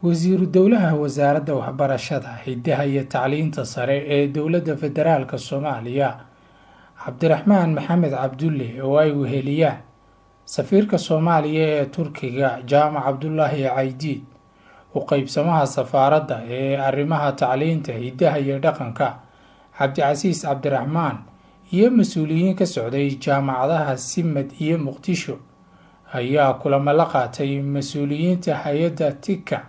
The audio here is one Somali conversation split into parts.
wasiiru dowlaha wasaaradda waxbarashada hidaha iyo tacliinta sare ee dowladda federaalka Soomaaliya Cabdiraxmaan Maxamed Cabdulle oo ay weheliyaan safiirka Soomaaliya ee Turkiga Jaamac Cabdullaahi Caydiid u qaybsamaha safaaradda ee arrimaha tacliinta hidaha iyo dhaqanka Cabdicasiis Cabdiraxmaan iyo mas'uuliyiin ka socday jaamacadaha Simad iyo Muqdisho ayaa kulamo la qaatay mas'uuliyiinta hay'adda TICA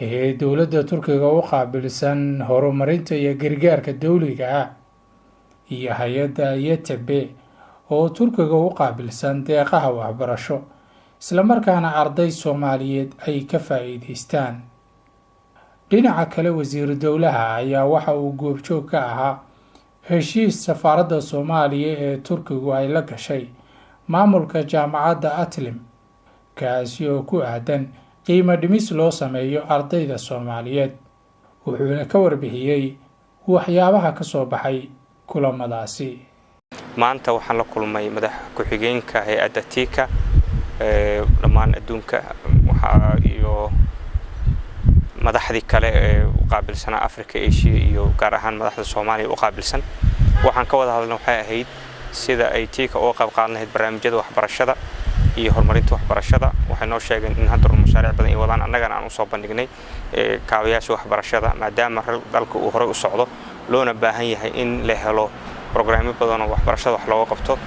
ee dowladda Turkiga u qaabilsan horumarinta iyo gargaarka dawliga ah iyo hay'adda YTB oo Turkiga u qaabilsan deeqaha waxbarasho isla markaana arday Soomaaliyeed ay ka faa'iideystaan. dhinaca kale wasiiru dowlaha ayaa waxa uu goobjoog ka ahaa heshiis safaaradda Soomaaliya ee Turkigu ay la gashay maamulka jaamacadda Atlim kaasi oo ku aadan qiimo dhimis loo sameeyo ardayda Soomaaliyeed wuxuuna ka warbixiyay waxyaabaha ka soo baxay kulamadaasi. maanta waxaan la kulmay madax ku-xigeenka hay'adda TICA dhammaan adduunka iyo madaxdii kale ee u qaabilsan Afrika, Asia iyo gaar ahaan madaxda Soomaaliya u qaabilsan. waxaan ka wada hadalnay waxay ahayd sida ay TICA uga qayb qaadan lahayd barnaamijyada waxbarashada iyo horumarinta waxbarashada. waxay noo sheegeen in hadda mashaariic badan ay wadaan, annagana aan u soo bandhignay kaabayaasha waxbarashada maadaama dalka uu hore u socdo loona baahan yahay in la helo barnaamijyo badan oo waxbarashada wax looga qabto.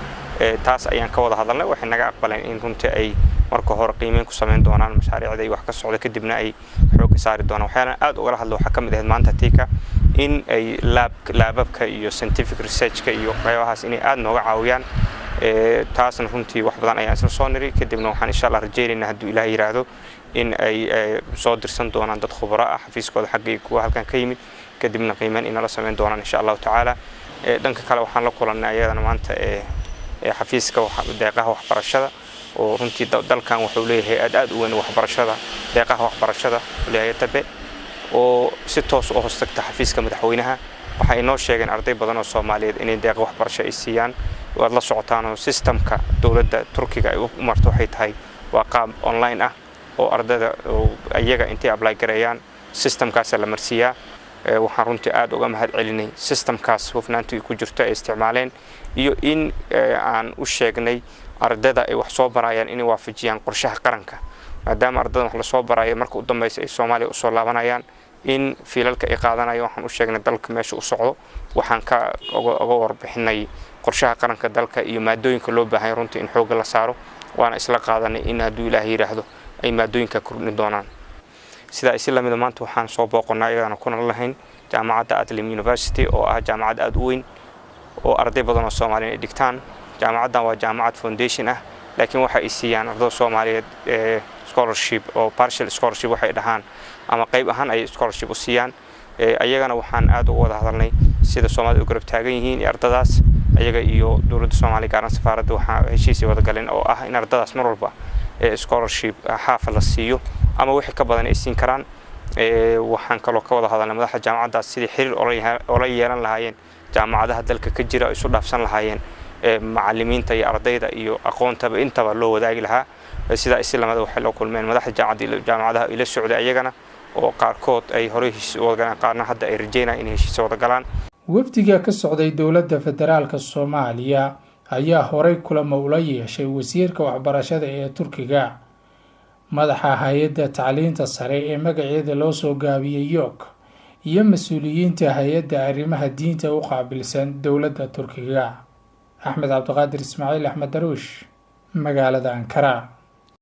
taas ayaan ka wada hadalnay. waxay naga aqbaleen in runtii ay marka hore qiimeyn ku sameyn doonaan mashaariicda ay wax ka socdo kadibna ay xoog saari doonaan. waxyaana aad uga hadlo waxa kamid ah maanta TICA in ay laababka iyo scientific research-ka iyo qaybahaas inay aad nooga caawiyaan. taasna runtii wax badan ayaan isla soo niri kadibna waxaan insha Allah rajaynaynaa haddii Ilaahay yiraahdo in ay soo dirsan doonaan dad khubaro ah xafiiskooda xaggii kuwa halkan ka yimid kadibna qiimeyn in la sameyn doonaan insha Allah tacaala. dhanka kale waxaan la kulannay ayadana maanta xafiiska deeqaha waxbarashada oo runtii dalkan wuxuu leeyahay aad u weyn waxbarashada deeqaha waxbarashada YTB oo si toos u hoostagta xafiiska madaxweynaha. waxa ay noo sheegeen arday badan oo Soomaaliyeed inay deeq waxbarasho ay siiyaan. waad la socotaan oo systemka dowladda Turkiga ay u marto waxay tahay waa qaab online ah oo ardayda ayaga intay apply gareeyaan systemkaas la marsiyaa. waxaan runtii aad uga mahad celinay systemkaas hufnaantii ku jirta ee isticmaaleen iyo in aan u sheegnay ardayda ay wax soo barayaan inay waafajiyaan qorshaha qaranka maadaama ardayda wax la soo barayo marka u dambeysay ay Soomaaliya u soo laabanayaan in fiilalka ay qaadanayaan. waxaan u sheegnay dalka meesha u socdo waxaan ka uga warbixinay qorshaha qaranka dalka iyo maadooyinka loo baahan runtii in xoog la saaro. waana isla qaadanay in haddii Ilaahay yiraahdo ay maadooyinka kordhin doonaan. sida isla mid maanta waxaan soo booqnay ayadana kuna lahayn jaamacadda Atlim University oo ah jaamacad aad u weyn oo arday badan oo Soomaaliyeed ay dhigtaan. jaamacaddan waa jaamacad foundation ah laakiin waxa ay siiyaan arday Soomaaliyeed scholarship oo partial scholarship waxay dhahaan ama qayb ahaan ay scholarship u siiyaan. ayagana waxaan aad u wada hadalnay sida Soomaalidu u garab taagan yihiin ardadaas ayaga iyo dowladda Soomaaliya gaar ahaan safaaradda waxa heshiis wada galeen oo ah in ardadaas mar walba scholarship xaafad la siiyo ama wixii ka badan ay siin karaan. waxaan kaloo ka wada hadalnay madaxda jaamacaddaas sidii xiriir oo la yeelan lahaayeen jaamacadaha dalka ka jira ay isu dhaafsan lahaayeen macallimiinta iyo ardayda iyo aqoontaba intaba loo wadaagi lahaa. sida islamada waxay la kulmeen madaxda jaamacadaha ila socday ayagana oo qaarkood ay hore heshiis wada galaan qaarna hadda ay rajeynayaan in heshiis wada galaan. wafdiga ka socday dowladda federaalka Soomaaliya ayaa horey kulamo ula yeeshay wasiirka waxbarashada ee Turkiga madaxa hay'adda tacliinta sare ee magaceeda loo soo gaabiyay YOK iyo mas'uuliyiinta hay'adda arrimaha diinta u qaabilsan dowladda Turkiga. Axmed Cabdiqaadir Ismaaciil Axmed Daruush magaalada Ankara.